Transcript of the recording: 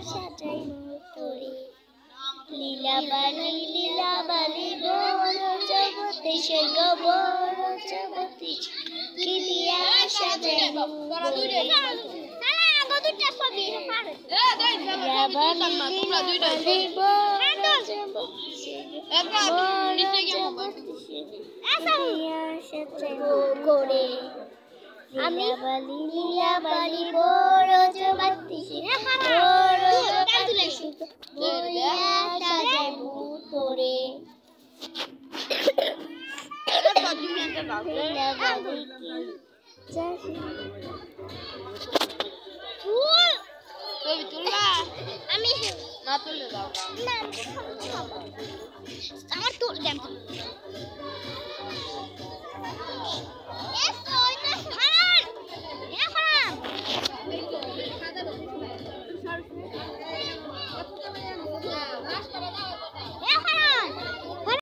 সাজাইবো তোরে লীলাবালি লীলাবালি বড় জগতে সে বড় জগতে কি দিয়া সাজাইবো তোরে আমি লীলাবালি বড় জগতে সাজাইবো তোরে আমি না তুলে দাও না আমার তুল দেন এস ওইটা ছাড় এখন